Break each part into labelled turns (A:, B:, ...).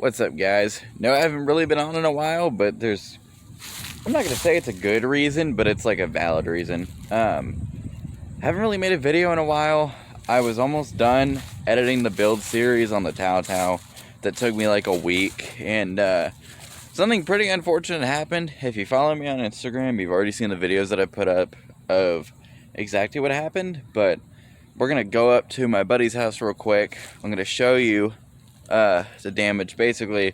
A: What's up, guys? No, I haven't really been on in a while, but I'm not gonna say it's a good reason, but it's like a valid reason. Haven't really made a video in a while. I was almost done editing the build series on the Taotao that took me like a week, and something pretty unfortunate happened. If you follow me on Instagram, you've already seen the videos that I put up of exactly what happened, but we're gonna go up to my buddy's house real quick. I'm gonna show you the damage. Basically,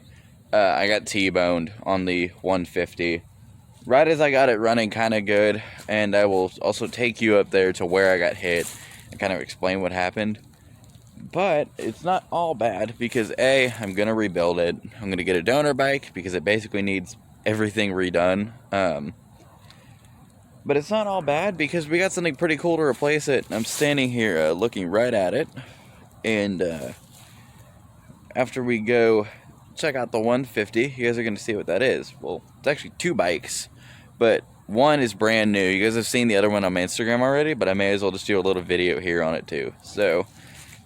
A: I got T-boned on the 150 right as I got it running kind of good, and I will also take you up there to where I got hit and kind of explain what happened. But it's not all bad because I'm gonna rebuild it. I'm gonna get a donor bike because it basically needs everything redone. But it's not all bad because we got something pretty cool to replace it. I'm standing here looking right at it, and after we go check out the 150, you guys are going to see what that is. Well, it's actually two bikes, but one is brand new. You guys have seen the other one on my Instagram already, but I may as well just do a little video here on it too. So,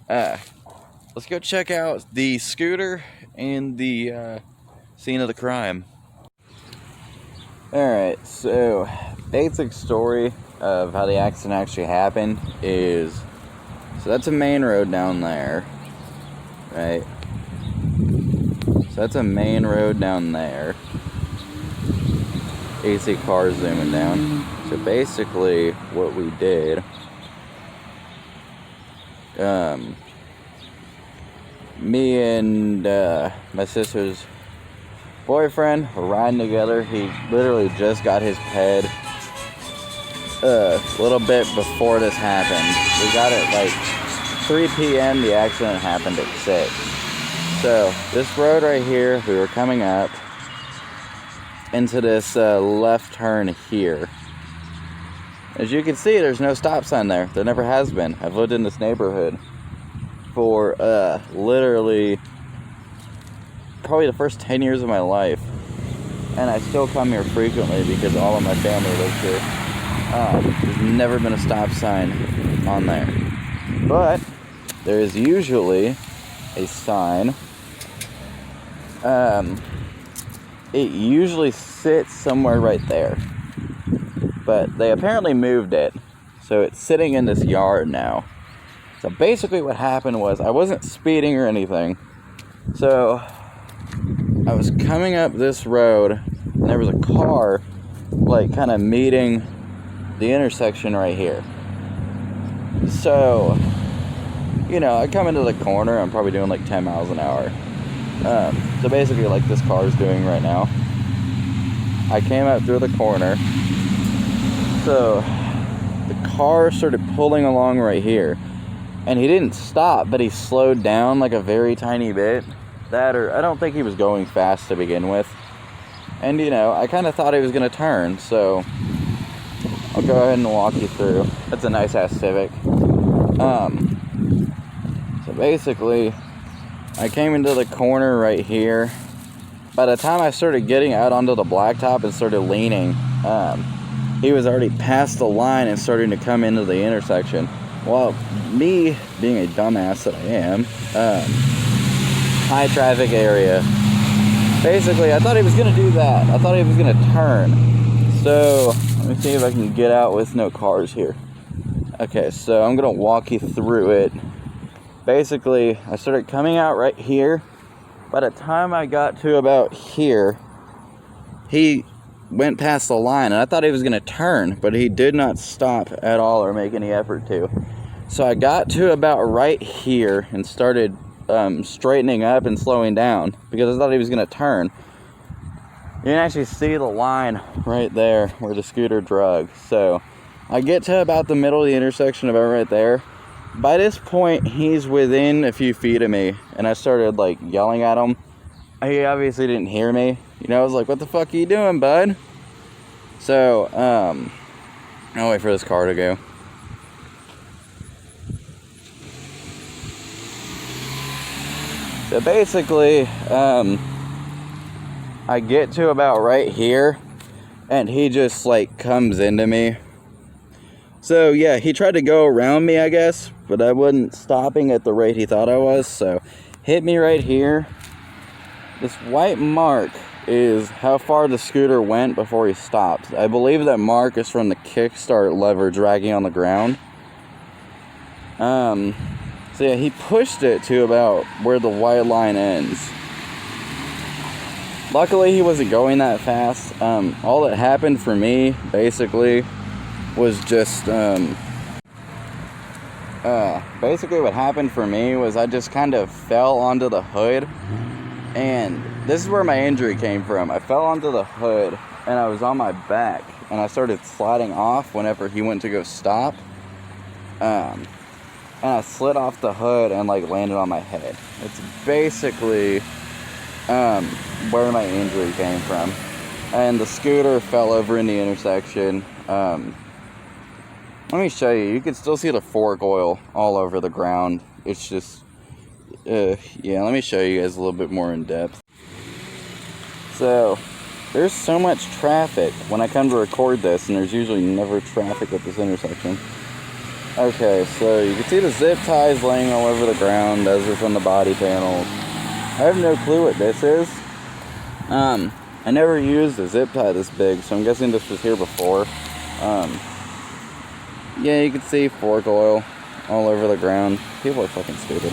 A: let's go check out the scooter and the scene of the crime. Alright, so basic story of how the accident actually happened is, so that's a main road down there, right? So that's a main road down there. You can see cars zooming down. So basically what we did, me and my sister's boyfriend were riding together. He literally just got his ped a little bit before this happened. We got it like 3 p.m. The accident happened at 6. So, this road right here, we were coming up into this left turn here. As you can see, there's no stop sign there. There never has been. I've lived in this neighborhood for literally probably the first 10 years of my life. And I still come here frequently because all of my family lives here. There's never been a stop sign on there. But there is usually a sign. It usually sits somewhere right there, but they apparently moved it, so it's sitting in this yard now. So basically what happened was, I wasn't speeding or anything, so I was coming up this road, and there was a car like kind of meeting the intersection right here. So, you know, I come into the corner, I'm probably doing like 10 miles an hour. So basically like this car is doing right now. I came out through the corner. So the car started pulling along right here. And he didn't stop, but he slowed down like a very tiny bit. That, or I don't think he was going fast to begin with. And you know, I kind of thought he was going to turn, so I'll go ahead and walk you through. That's a nice ass Civic. So basically, I came into the corner right here. By the time I started getting out onto the blacktop and started leaning, he was already past the line and starting to come into the intersection. Well, me being a dumbass that I am, high traffic area, basically I thought he was going to do that. I thought he was going to turn. So, let me see if I can get out with no cars here. Okay, so I'm going to walk you through it. Basically, I started coming out right here. By the time I got to about here, he went past the line, and I thought he was going to turn, but he did not stop at all or make any effort to. So I got to about right here and started straightening up and slowing down because I thought he was going to turn. You can actually see the line right there where the scooter drug. So I get to about the middle of the intersection, about right there. By this point, he's within a few feet of me, and I started like yelling at him. He obviously didn't hear me. You know, I was like, "What the fuck are you doing, bud?" So, I'll wait for this car to go. So basically, I get to about right here, and he just like comes into me. So yeah, he tried to go around me, I guess, but I wasn't stopping at the rate he thought I was, so hit me right here. This white mark is how far the scooter went before he stopped. I believe that mark is from the kickstart lever dragging on the ground. So yeah, he pushed it to about where the white line ends. Luckily, he wasn't going that fast. All that happened for me, basically, was just, basically what happened for me was I just kind of fell onto the hood. And this is where my injury came from. I fell onto the hood, and I was on my back, and I started sliding off whenever he went to go stop. And I slid off the hood and, like, landed on my head. It's basically, where my injury came from. And the scooter fell over in the intersection. Let me show you. You can still see the fork oil all over the ground. It's just, yeah, let me show you guys a little bit more in depth. So, there's so much traffic when I come to record this, and there's usually never traffic at this intersection. Okay, so you can see the zip ties laying all over the ground. Those are from the body panels. I have no clue what this is. I never used a zip tie this big, so I'm guessing this was here before. Yeah, you can see fork oil all over the ground. People are fucking stupid.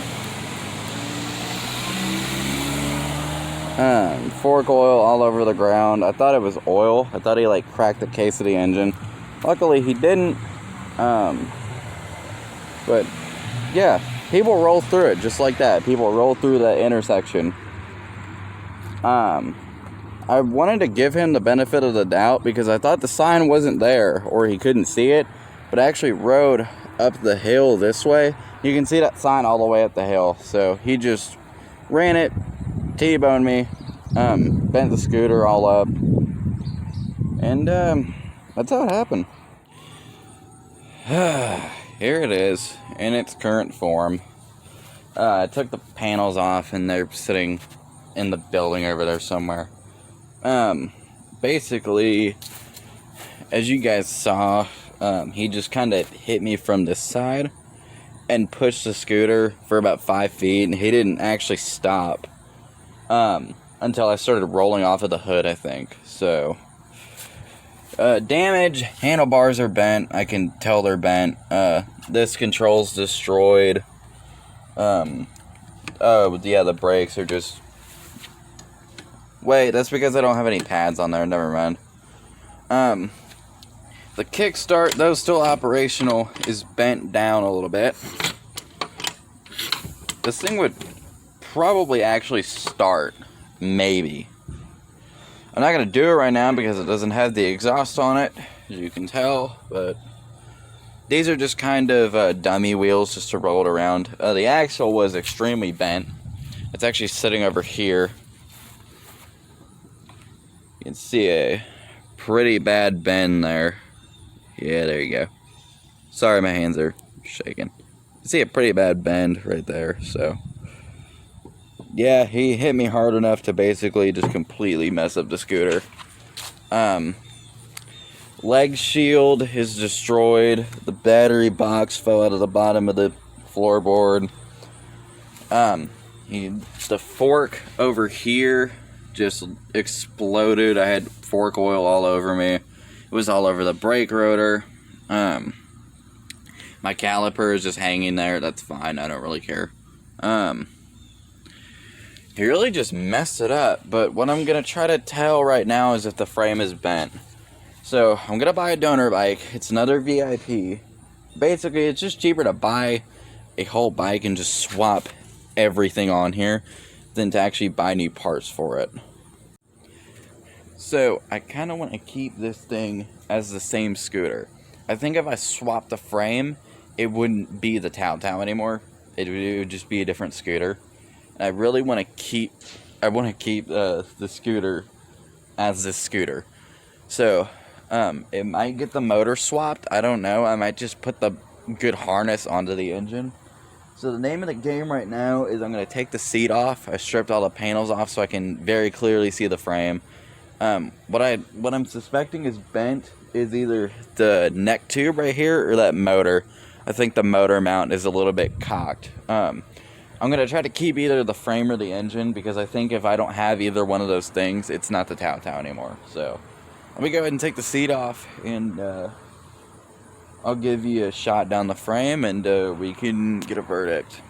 A: Fork oil all over the ground. I thought it was oil. I thought he, like, cracked the case of the engine. Luckily, he didn't. But, yeah, people roll through it just like that. People roll through that intersection. I wanted to give him the benefit of the doubt because I thought the sign wasn't there or he couldn't see it. But I actually rode up the hill this way. You can see that sign all the way up the hill. So he just ran it, T-boned me, bent the scooter all up. And that's how it happened. Here it is in its current form. I took the panels off and they're sitting in the building over there somewhere. Basically, as you guys saw, he just kind of hit me from this side and pushed the scooter for about 5 feet, and he didn't actually stop until I started rolling off of the hood, I think. So, damage, handlebars are bent. I can tell they're bent. This control's destroyed. Oh, yeah, the brakes are just... Wait, that's because I don't have any pads on there. Never mind. The kickstart, though still operational, is bent down a little bit. This thing would probably actually start. Maybe. I'm not going to do it right now because it doesn't have the exhaust on it, as you can tell, but these are just kind of dummy wheels just to roll it around. The axle was extremely bent. It's actually sitting over here. You can see a pretty bad bend there. Yeah, there you go. Sorry, my hands are shaking. You see a pretty bad bend right there, so... Yeah, he hit me hard enough to basically just completely mess up the scooter. Leg shield is destroyed. The battery box fell out of the bottom of the floorboard. The fork over here just exploded. I had fork oil all over me. It was all over the brake rotor. My caliper is just hanging there. That's fine. I don't really care. He really just messed it up. But what I'm going to try to tell right now is if the frame is bent. So, I'm going to buy a donor bike. It's another VIP. Basically, it's just cheaper to buy a whole bike and just swap everything on here than to actually buy new parts for it. So, I kind of want to keep this thing as the same scooter. I think if I swapped the frame, it wouldn't be the Taotao anymore. It would just be a different scooter. And I really want to keep... the scooter as this scooter. So, it might get the motor swapped. I don't know. I might just put the good harness onto the engine. So the name of the game right now is I'm going to take the seat off. I stripped all the panels off so I can very clearly see the frame. What I'm suspecting is bent is either the neck tube right here or that motor. I think the motor mount is a little bit cocked. I'm going to try to keep either the frame or the engine, because I think if I don't have either one of those things, it's not the Taotao anymore. So let me go ahead and take the seat off, and I'll give you a shot down the frame, and we can get a verdict.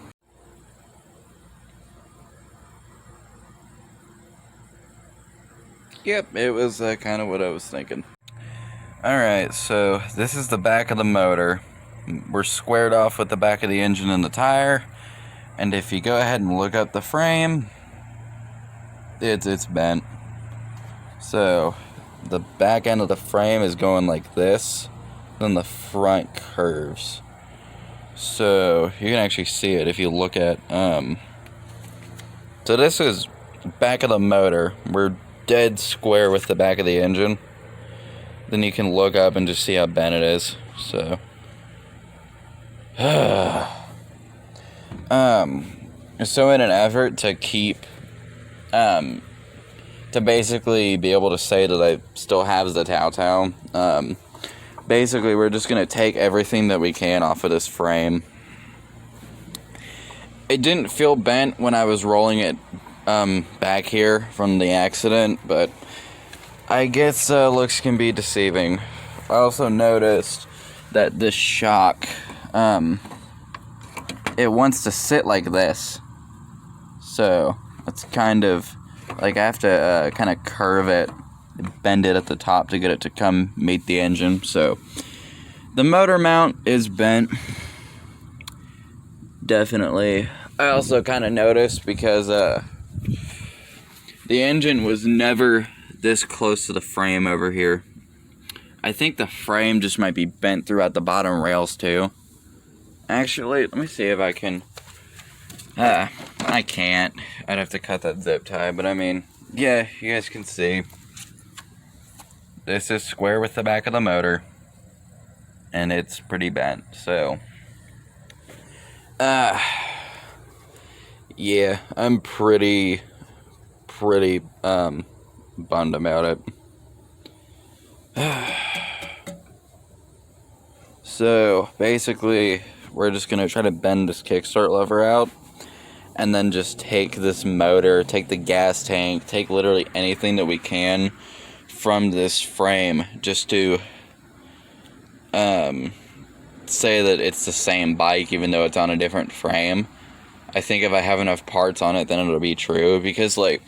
A: Yep, it was kind of what I was thinking. Alright, so this is the back of the motor. We're squared off with the back of the engine and the tire. And if you go ahead and look up the frame, it's bent. So the back end of the frame is going like this, then the front curves. So you can actually see it if you look at so this is back of the motor. We're dead square with the back of the engine. Then you can look up and just see how bent it is. So so in an effort to keep to basically be able to say that I still have the Taotao, basically we're just going to take everything that we can off of this frame. It didn't feel bent when I was rolling it back here from the accident, but I guess looks can be deceiving. I also noticed that this shock, it wants to sit like this. So it's kind of like I have to kind of curve it, bend it at the top to get it to come meet the engine. So the motor mount is bent, definitely. I also kind of noticed because the engine was never this close to the frame over here. I think the frame just might be bent throughout the bottom rails too. Actually, let me see if I can. I can't. I'd have to cut that zip tie, but I mean, yeah, you guys can see. This is square with the back of the motor, and it's pretty bent, so. Yeah, I'm pretty bummed about it. So basically, we're just gonna try to bend this kickstart lever out, and then just take this motor, take the gas tank, take literally anything that we can from this frame, just to say that it's the same bike even though it's on a different frame. I think if I have enough parts on it, then it'll be true, because like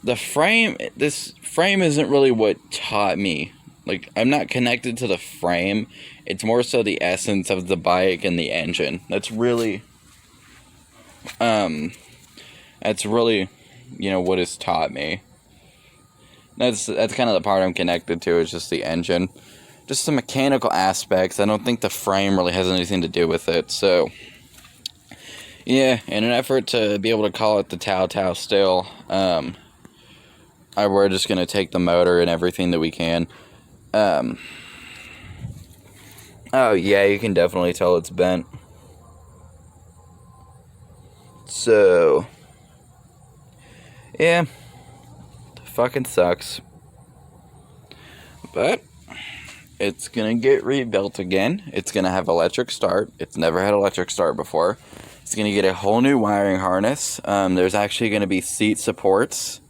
A: this frame isn't really what taught me. Like, I'm not connected to the frame. It's more so the essence of the bike and the engine. That's really, you know, what has taught me. That's kind of the part I'm connected to, is just the engine. Just the mechanical aspects. I don't think the frame really has anything to do with it. So, yeah, in an effort to be able to call it the Taotao still, we're just going to take the motor and everything that we can. Oh yeah, you can definitely tell it's bent. So, yeah, fucking sucks. But it's gonna get rebuilt again. It's gonna have electric start. It's never had electric start before. It's gonna get a whole new wiring harness. There's actually gonna be seat supports.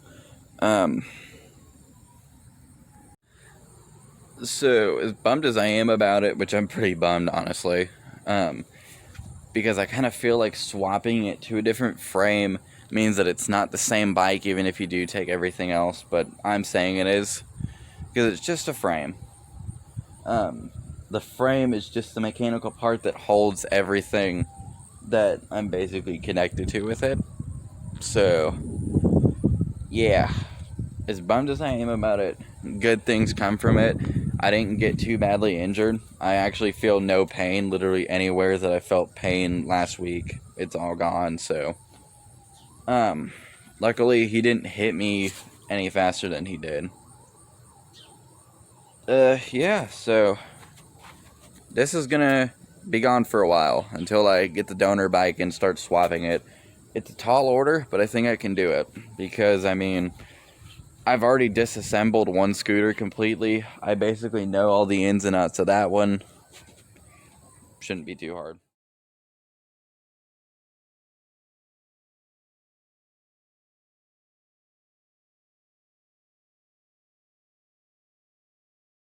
A: So, as bummed as I am about it, which I'm pretty bummed, honestly, because I kind of feel like swapping it to a different frame means that it's not the same bike, even if you do take everything else, but I'm saying it is, because it's just a frame. The frame is just the mechanical part that holds everything that I'm basically connected to with it. So, yeah, as bummed as I am about it, good things come from it. I didn't get too badly injured. I actually feel no pain literally anywhere that I felt pain last week. It's all gone, so. Luckily, he didn't hit me any faster than he did. Yeah, so. This is gonna be gone for a while until I get the donor bike and start swapping it. It's a tall order, but I think I can do it. Because, I mean, I've already disassembled one scooter completely. I basically know all the ins and outs of that one. Shouldn't be too hard.